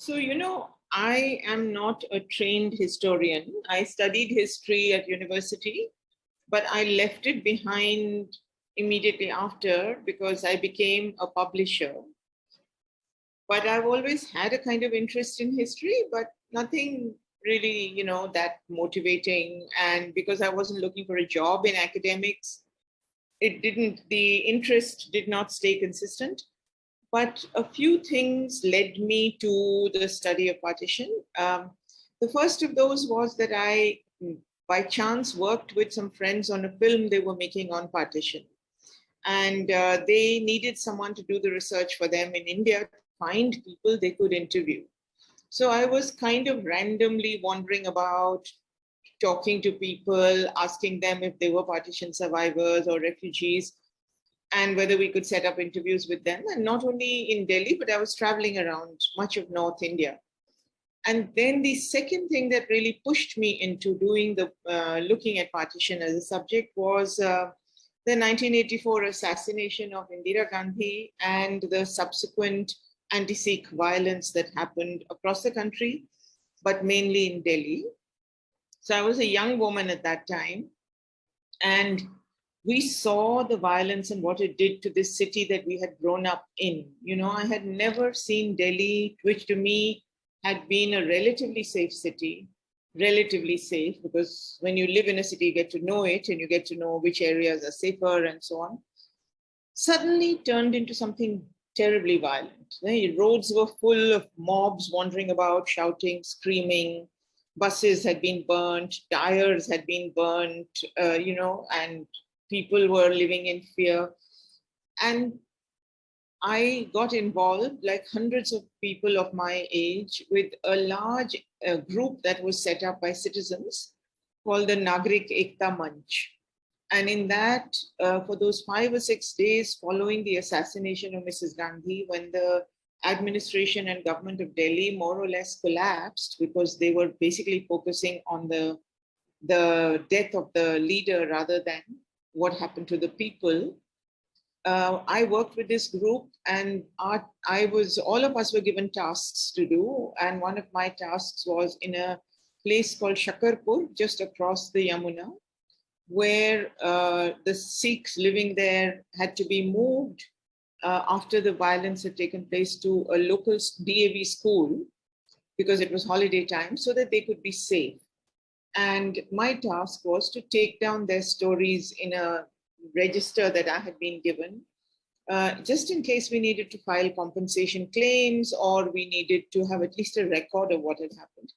So, I am not a trained historian. I studied history at university, but I left it behind immediately after because I became a publisher. But I've always had a kind of interest in history, but nothing really, that motivating. And because I wasn't looking for a job in academics, the interest did not stay consistent. But a few things led me to the study of partition. The first of those was that I, by chance, worked with some friends on a film they were making on partition. And they needed someone to do the research for them in India to find people they could interview. So I was kind of randomly wandering about, talking to people, asking them if they were partition survivors or refugees, and whether we could set up interviews with them. And not only in Delhi, but I was traveling around much of North India. And then the second thing that really pushed me into doing looking at partition as a subject was the 1984 assassination of Indira Gandhi and the subsequent anti-Sikh violence that happened across the country, but mainly in Delhi. So I was a young woman at that time, and we saw the violence and what it did to this city that we had grown up in. I had never seen Delhi, which to me had been a relatively safe city, relatively safe, because when you live in a city, you get to know it and you get to know which areas are safer and so on, suddenly turned into something terribly violent. The roads were full of mobs wandering about, shouting, screaming. Buses had been burnt, tires had been burnt, and people were living in fear. And I got involved, like hundreds of people of my age, with a large group that was set up by citizens called the Nagrik Ekta Manch. And in that, for those 5 or 6 days following the assassination of Mrs. Gandhi, when the administration and government of Delhi more or less collapsed because they were basically focusing on the death of the leader rather than what happened to the people, I worked with this group, and all of us were given tasks to do. And one of my tasks was in a place called Shakarpur, just across the Yamuna, where the Sikhs living there had to be moved after the violence had taken place to a local DAV school because it was holiday time, so that they could be safe. And my task was to take down their stories in a register that I had been given, just in case we needed to file compensation claims or we needed to have at least a record of what had happened.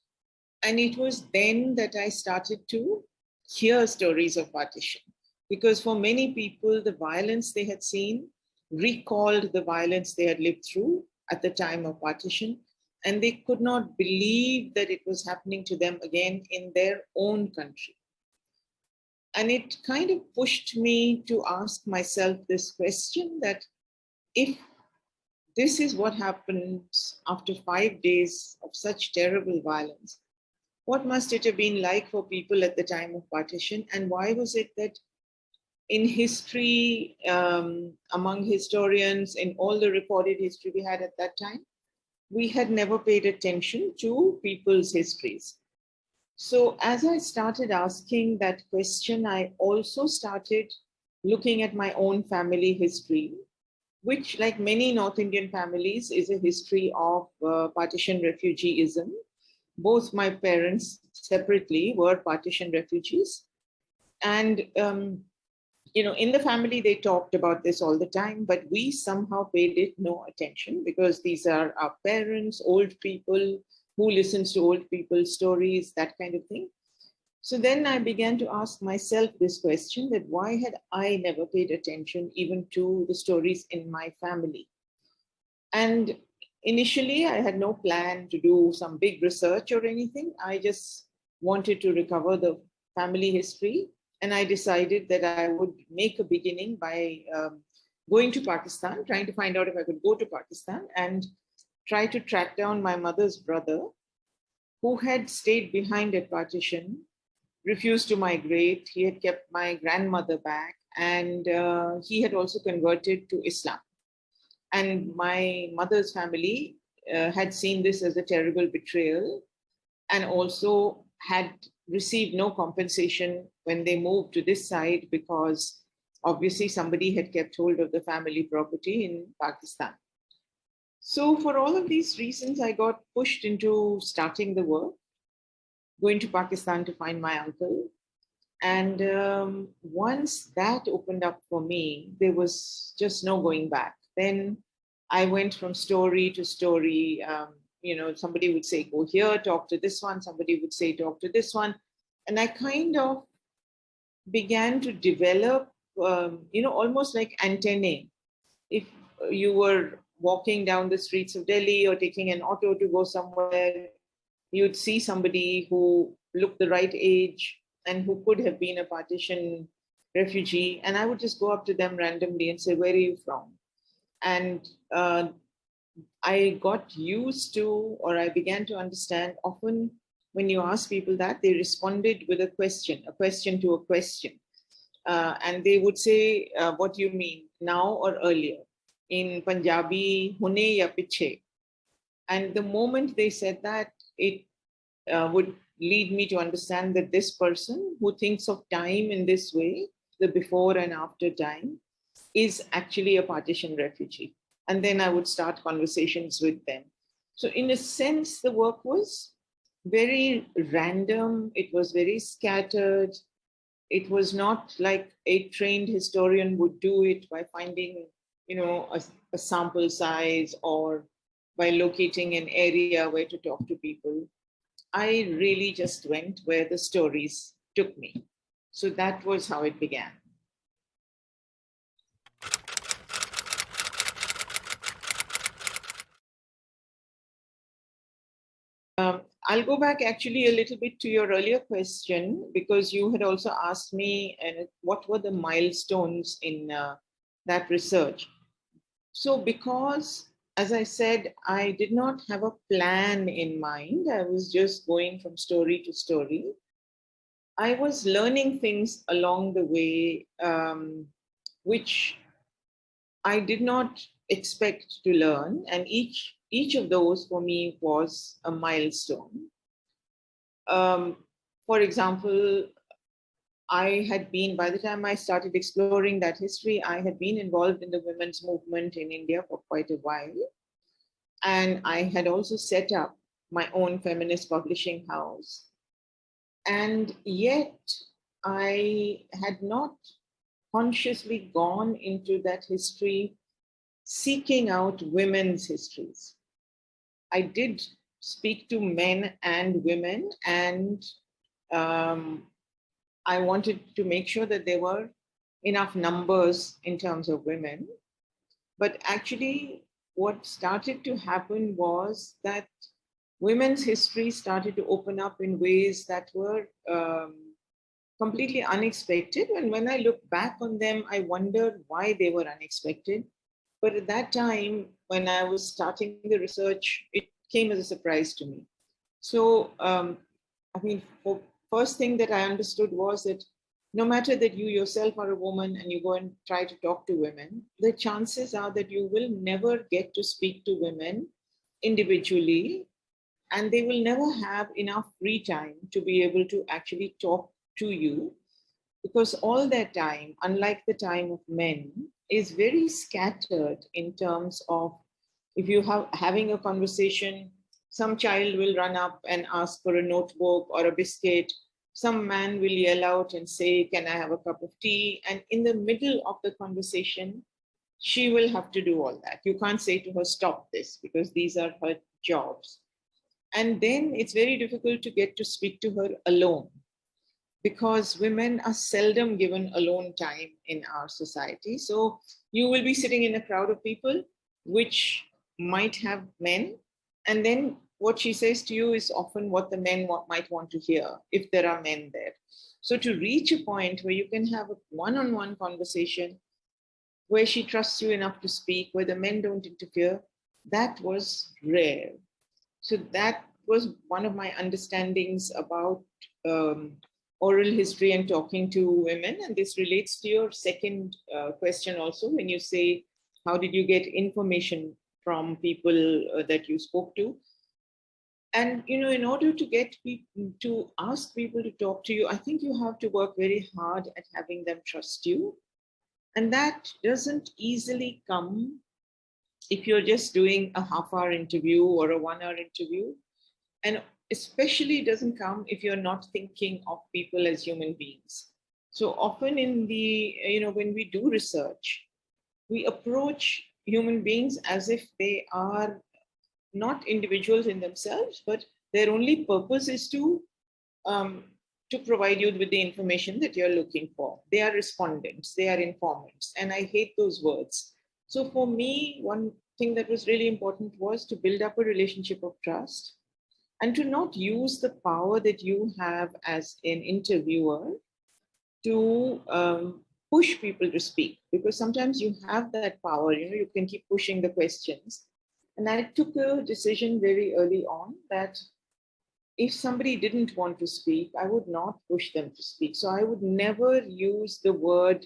And it was then that I started to hear stories of partition, because for many people, the violence they had seen recalled the violence they had lived through at the time of partition, and they could not believe that it was happening to them again in their own country. And it kind of pushed me to ask myself this question, that if this is what happens after 5 days of such terrible violence, what must it have been like for people at the time of partition? And why was it that in history, among historians, in all the recorded history we had at that time, we had never paid attention to people's histories? So as I started asking that question, I also started looking at my own family history, which, like many North Indian families, is a history of partition refugeeism. Both my parents separately were partition refugees. And, in the family, they talked about this all the time, but we somehow paid it no attention because these are our parents, old people, who listens to old people's stories, that kind of thing. So then I began to ask myself this question, that why had I never paid attention even to the stories in my family? And initially, I had no plan to do some big research or anything. I just wanted to recover the family history. And I decided that I would make a beginning by going to Pakistan, trying to find out if I could go to Pakistan and try to track down my mother's brother, who had stayed behind at partition, refused to migrate. He had kept my grandmother back, and he had also converted to Islam. And my mother's family had seen this as a terrible betrayal and also had received no compensation when they moved to this side because obviously somebody had kept hold of the family property in Pakistan. So for all of these reasons, I got pushed into starting the work, going to Pakistan to find my uncle. And once that opened up for me, there was just no going back. Then I went from story to story. Somebody would say, go here, talk to this one. Somebody would say, talk to this one. And I kind of began to develop, almost like antennae. If you were walking down the streets of Delhi or taking an auto to go somewhere, you'd see somebody who looked the right age and who could have been a partition refugee. And I would just go up to them randomly and say, where are you from? And I got used to, or I began to understand, often when you ask people that, they responded with a question to a question. And they would say, what do you mean, now or earlier? In Punjabi, hune ya piche. And the moment they said that, it would lead me to understand that this person who thinks of time in this way, the before and after time, is actually a partition refugee. And then I would start conversations with them. So in a sense, the work was very random. It was very scattered. It was not like a trained historian would do it by finding, a sample size or by locating an area where to talk to people. I really just went where the stories took me. So that was how it began. I'll go back actually a little bit to your earlier question, because you had also asked me what were the milestones in that research. So because, as I said, I did not have a plan in mind, I was just going from story to story. I was learning things along the way, which I did not expect to learn, and each of those for me was a milestone. For example, I had been, by the time I started exploring that history, I had been involved in the women's movement in India for quite a while. And I had also set up my own feminist publishing house. And yet I had not consciously gone into that history seeking out women's histories. I did speak to men and women, and I wanted to make sure that there were enough numbers in terms of women. But actually, what started to happen was that women's history started to open up in ways that were completely unexpected. And when I look back on them, I wondered why they were unexpected. But at that time, when I was starting the research, it came as a surprise to me. So, first thing that I understood was that no matter that you yourself are a woman and you go and try to talk to women, the chances are that you will never get to speak to women individually, and they will never have enough free time to be able to actually talk to you, because all their time, unlike the time of men, is very scattered in terms of, if you have having a conversation, some child will run up and ask for a notebook or a biscuit. Some man will yell out and say, can I have a cup of tea? And in the middle of the conversation, she will have to do all that. You can't say to her, stop this, because these are her jobs. And then it's very difficult to get to speak to her alone, because women are seldom given alone time in our society. So you will be sitting in a crowd of people which might have men, and then what she says to you is often what the men might want to hear, if there are men there. So to reach a point where you can have a one-on-one conversation, where she trusts you enough to speak, where the men don't interfere, that was rare. So that was one of my understandings about oral history and talking to women. And this relates to your second question also, when you say, how did you get information from people that you spoke to. And, in order to get people to ask people to talk to you, I think you have to work very hard at having them trust you. And that doesn't easily come if you're just doing a half-hour interview or a one-hour interview. And especially doesn't come if you're not thinking of people as human beings. So often in when we do research, we approach human beings as if they are not individuals in themselves, but their only purpose is to provide you with the information that you're looking for. They are respondents, they are informants, and I hate those words. So for me, one thing that was really important was to build up a relationship of trust and to not use the power that you have as an interviewer to push people to speak, because sometimes you have that power, you can keep pushing the questions. And I took a decision very early on that if somebody didn't want to speak, I would not push them to speak. So I would never use the word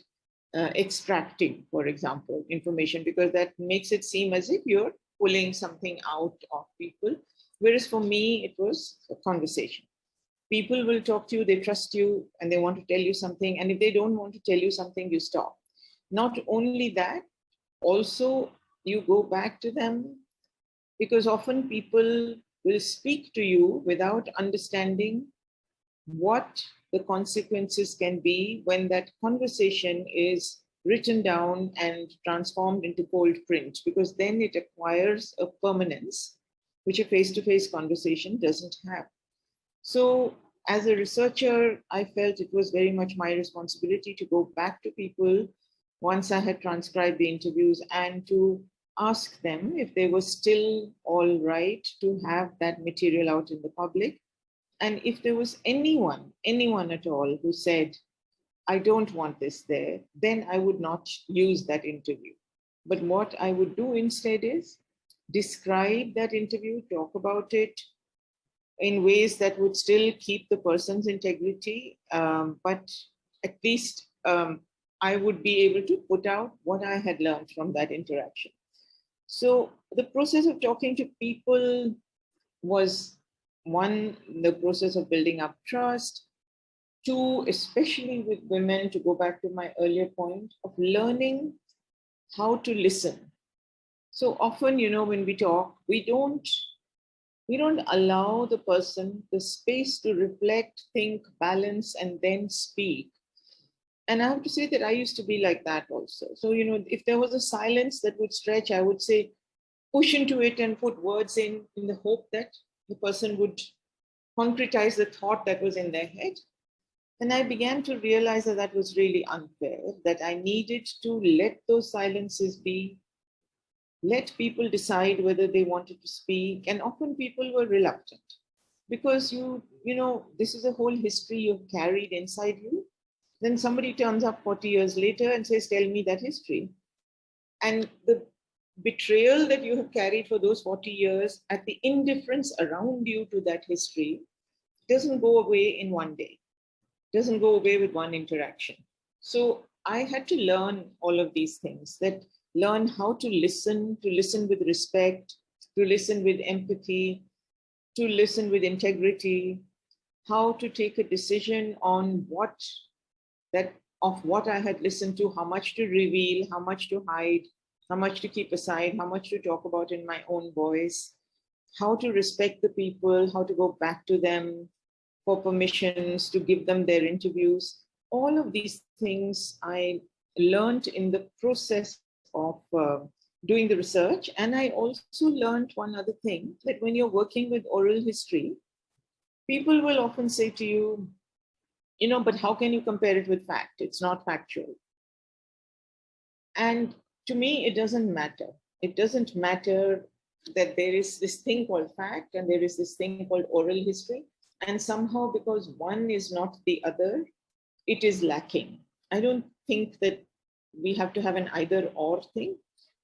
extracting, for example, information, because that makes it seem as if you're pulling something out of people. Whereas for me, it was a conversation. People will talk to you, they trust you, and they want to tell you something. And if they don't want to tell you something, you stop. Not only that, also you go back to them, because often people will speak to you without understanding what the consequences can be when that conversation is written down and transformed into cold print, because then it acquires a permanence which a face-to-face conversation doesn't have. So as a researcher, I felt it was very much my responsibility to go back to people once I had transcribed the interviews and to ask them if they were still all right to have that material out in the public. And if there was anyone at all who said, I don't want this there, then I would not use that interview. But what I would do instead is describe that interview, talk about it in ways that would still keep the person's integrity, but at least I would be able to put out what I had learned from that interaction. So the process of talking to people was, one, the process of building up trust. Two, especially with women, to go back to my earlier point, of learning how to listen. So often, when we talk, we don't allow the person the space to reflect, think, balance, and then speak. And I have to say that I used to be like that also. So, if there was a silence that would stretch, I would say, push into it and put words in the hope that the person would concretize the thought that was in their head. And I began to realize that that was really unfair, that I needed to let those silences be, let people decide whether they wanted to speak. And often people were reluctant because this is a whole history you've carried inside you. Then somebody turns up 40 years later and says, tell me that history. And the betrayal that you have carried for those 40 years, at the indifference around you to that history, doesn't go away in one day, doesn't go away with one interaction. So I had to learn all of these things, that learn how to listen with respect, to listen with empathy, to listen with integrity, how to take a decision on what I had listened to, how much to reveal, how much to hide, how much to keep aside, how much to talk about in my own voice, how to respect the people, how to go back to them for permissions, to give them their interviews. All of these things I learned in the process of doing the research. And I also learned one other thing, that when you're working with oral history, people will often say to you, but how can you compare it with fact? It's not factual. And to me, it doesn't matter. It doesn't matter that there is this thing called fact and there is this thing called oral history. And somehow, because one is not the other, it is lacking. I don't think that we have to have an either or thing.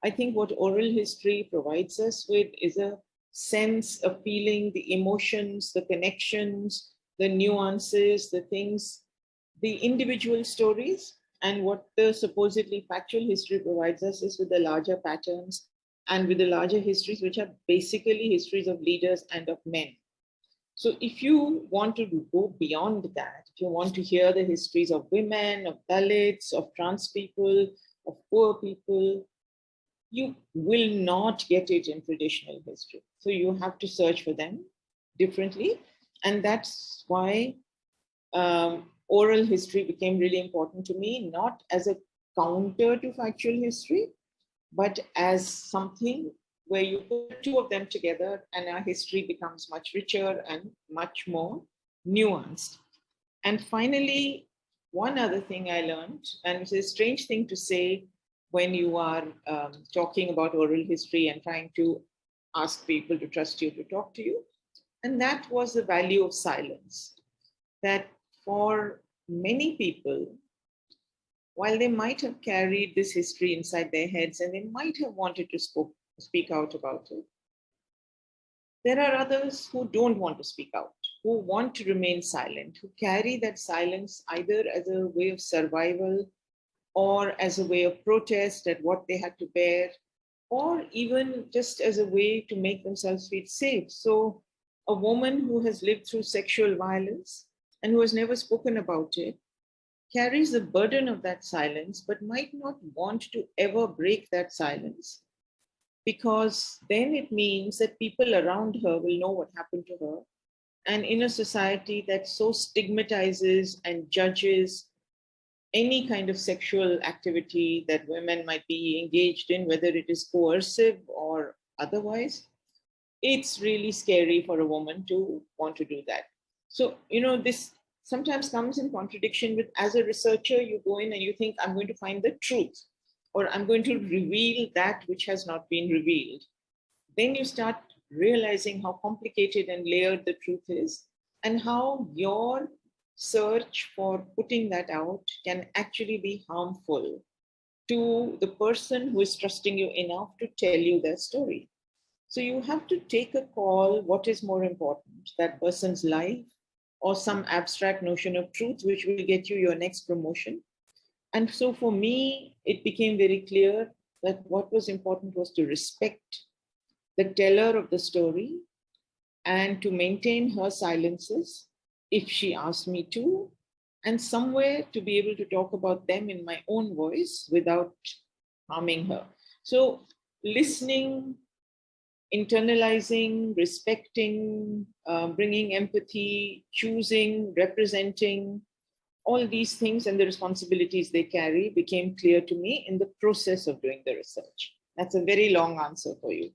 I think what oral history provides us with is a sense, a feeling, the emotions, the connections, the nuances, the things, the individual stories. And what the supposedly factual history provides us is with the larger patterns, and with the larger histories, which are basically histories of leaders and of men. So if you want to go beyond that, if you want to hear the histories of women, of Dalits, of trans people, of poor people, you will not get it in traditional history. So you have to search for them differently. And that's why oral history became really important to me, not as a counter to factual history, but as something where you put two of them together and our history becomes much richer and much more nuanced. And finally, one other thing I learned, and it's a strange thing to say when you are talking about oral history and trying to ask people to trust you to talk to you, and that was the value of silence. That for many people, while they might have carried this history inside their heads and they might have wanted to speak out about it, there are others who don't want to speak out, who want to remain silent, who carry that silence either as a way of survival or as a way of protest at what they had to bear, or even just as a way to make themselves feel safe. So, a woman who has lived through sexual violence and who has never spoken about it carries the burden of that silence, but might not want to ever break that silence, because then it means that people around her will know what happened to her. And in a society that so stigmatizes and judges any kind of sexual activity that women might be engaged in, whether it is coercive or otherwise, it's really scary for a woman to want to do that. So, this sometimes comes in contradiction with, as a researcher, you go in and you think, I'm going to find the truth, or I'm going to reveal that which has not been revealed. Then you start realizing how complicated and layered the truth is, and how your search for putting that out can actually be harmful to the person who is trusting you enough to tell you their story. So you have to take a call, what is more important, that person's life or some abstract notion of truth, which will get you your next promotion. And so for me, it became very clear that what was important was to respect the teller of the story and to maintain her silences if she asked me to, and somewhere to be able to talk about them in my own voice without harming her. So listening, internalizing, respecting, bringing empathy, choosing, representing, all these things and the responsibilities they carry became clear to me in the process of doing the research. That's a very long answer for you.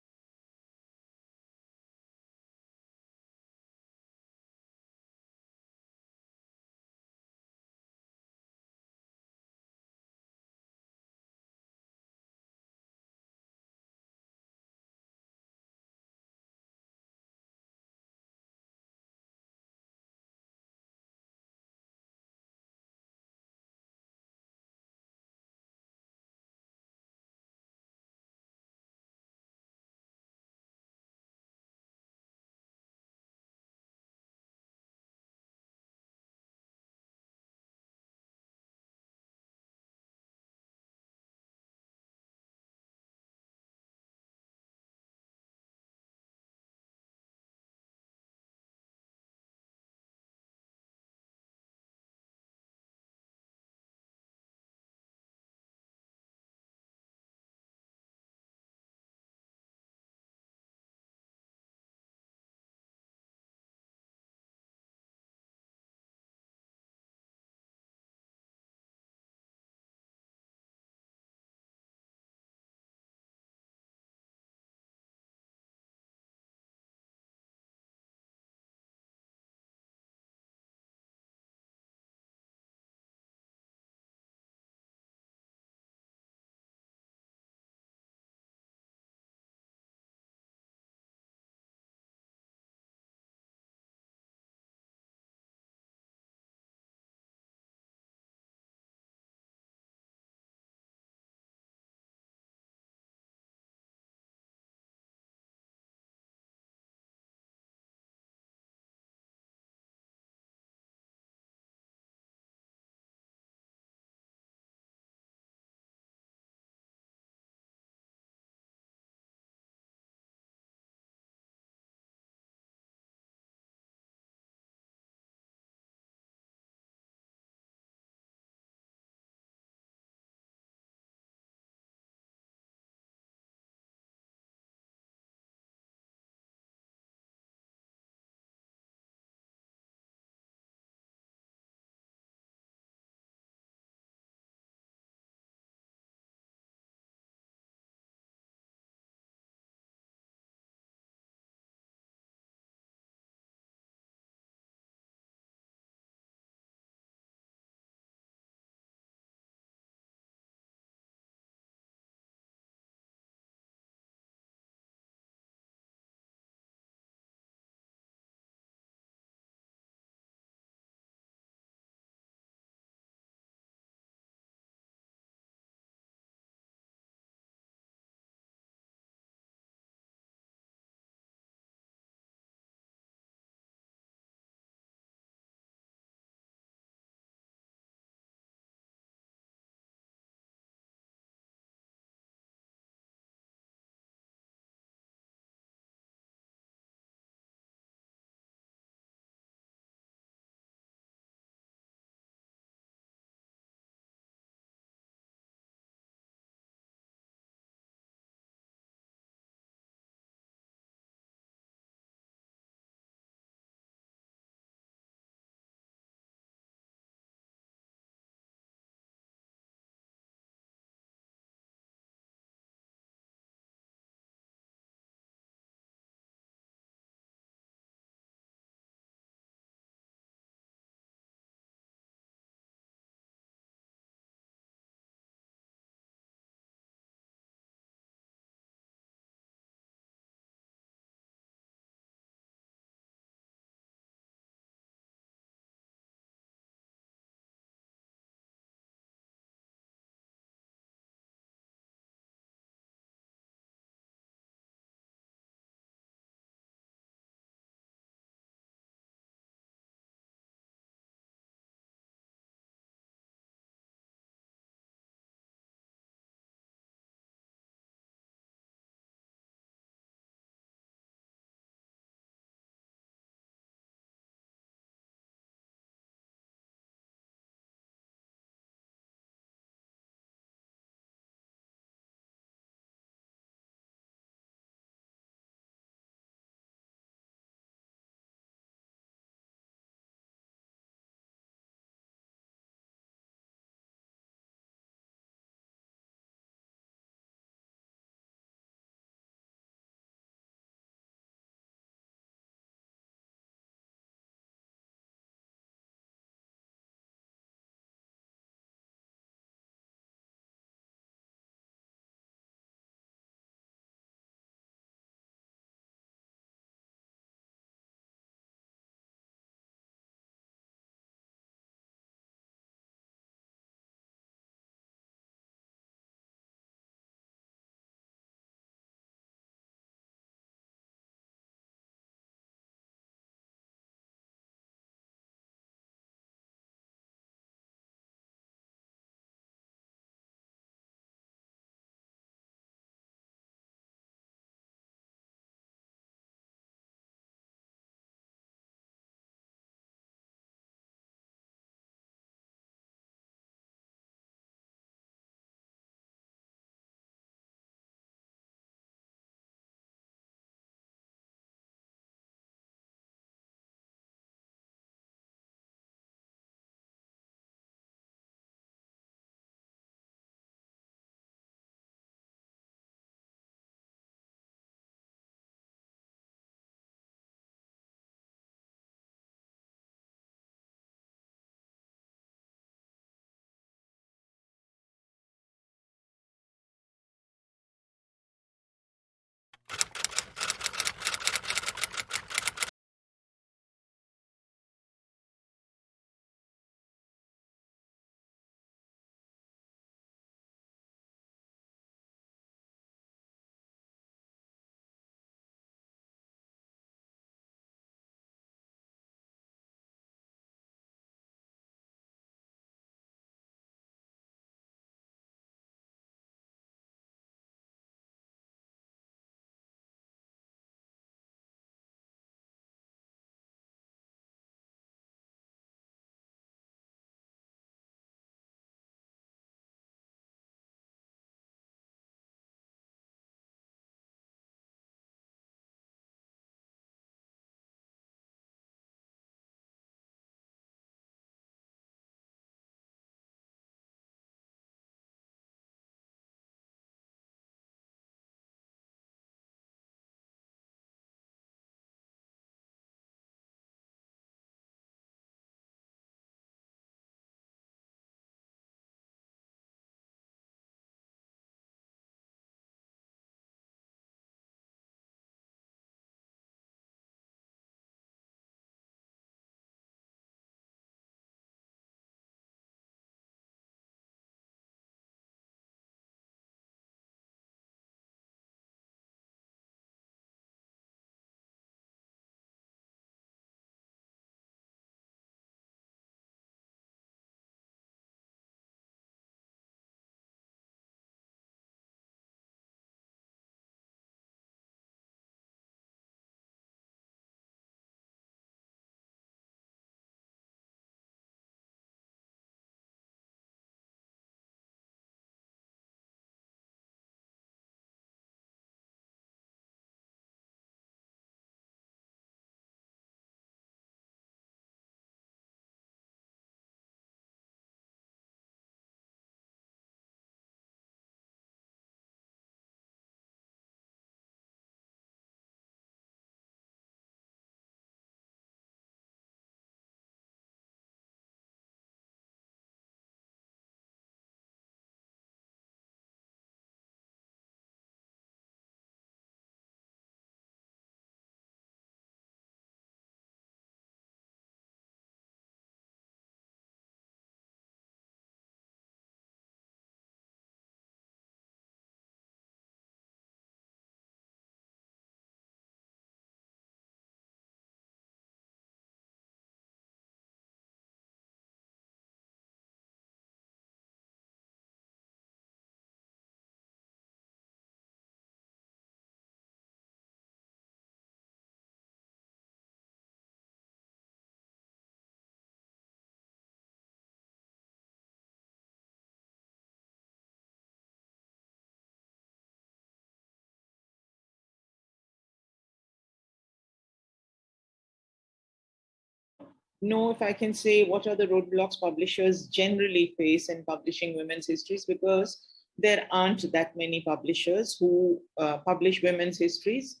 know if I can say what are the roadblocks publishers generally face in publishing women's histories, because there aren't that many publishers who publish women's histories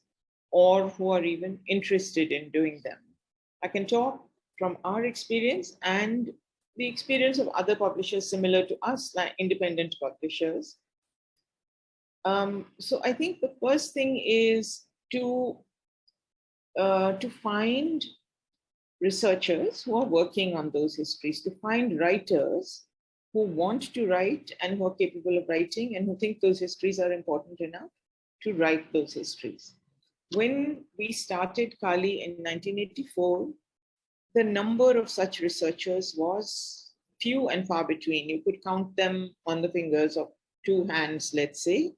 or who are even interested in doing them. I can talk from our experience and the experience of other publishers similar to us, like independent publishers. So I think the first thing is to find researchers who are working on those histories, to find writers who want to write and who are capable of writing and who think those histories are important enough to write those histories. When we started Kali in 1984, the number of such researchers was few and far between. You could count them on the fingers of two hands, let's say.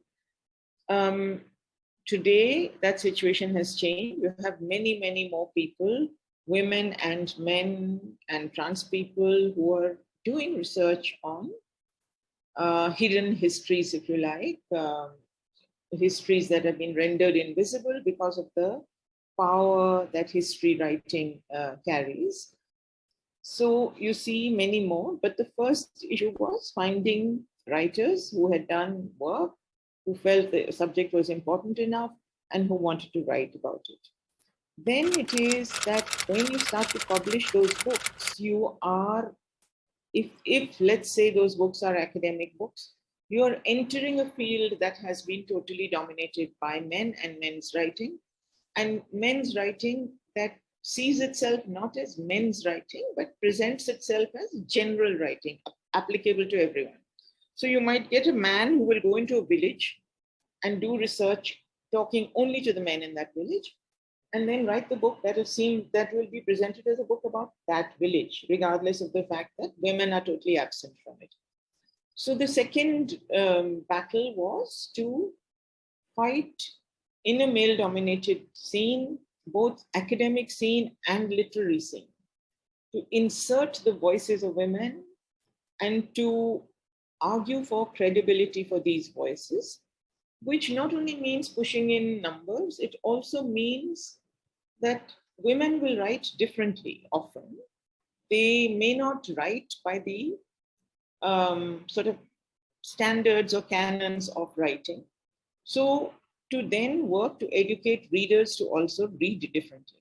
Today, that situation has changed. You have many, many more people, women and men and trans people, who are doing research on hidden histories, if you like, histories that have been rendered invisible because of the power that history writing carries. So you see many more, but the first issue was finding writers who had done work, who felt the subject was important enough, and who wanted to write about it. Then it is that when you start to publish those books, you are, if let's say those books are academic books, you are entering a field that has been totally dominated by men and men's writing, and men's writing that sees itself not as men's writing, but presents itself as general writing, applicable to everyone. So you might get a man who will go into a village and do research talking only to the men in that village, and then write the book that will be presented as a book about that village, regardless of the fact that women are totally absent from it. So the second battle was to fight in a male-dominated scene, both academic scene and literary scene, to insert the voices of women and to argue for credibility for these voices, which not only means pushing in numbers, it also means that women will write differently often. They may not write by the sort of standards or canons of writing. So to then work to educate readers to also read differently.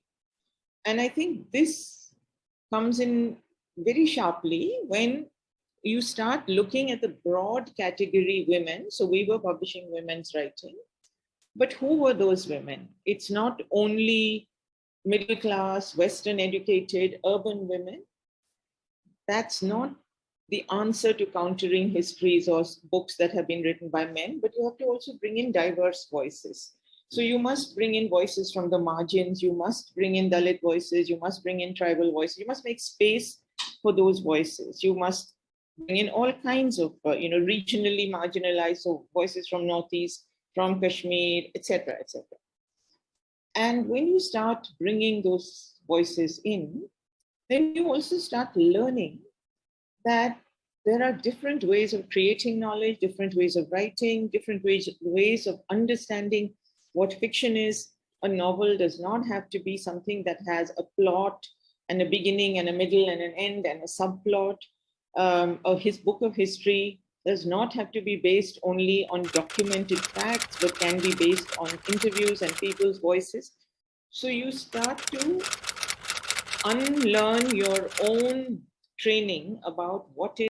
And I think this comes in very sharply when you start looking at the broad category women. So we were publishing women's writing, but who were those women? It's not only middle class, Western educated, urban women. That's not the answer to countering histories or books that have been written by men, but you have to also bring in diverse voices. So you must bring in voices from the margins, you must bring in Dalit voices, you must bring in tribal voices, you must make space for those voices. You must bring in all kinds of, regionally marginalized, so voices from Northeast, from Kashmir, etc., etc. And when you start bringing those voices in, then you also start learning that there are different ways of creating knowledge, different ways of writing, different ways of understanding what fiction is. A novel does not have to be something that has a plot and a beginning and a middle and an end and a subplot. His book of history does not have to be based only on documented facts, but can be based on interviews and people's voices. So you start to unlearn your own training about what is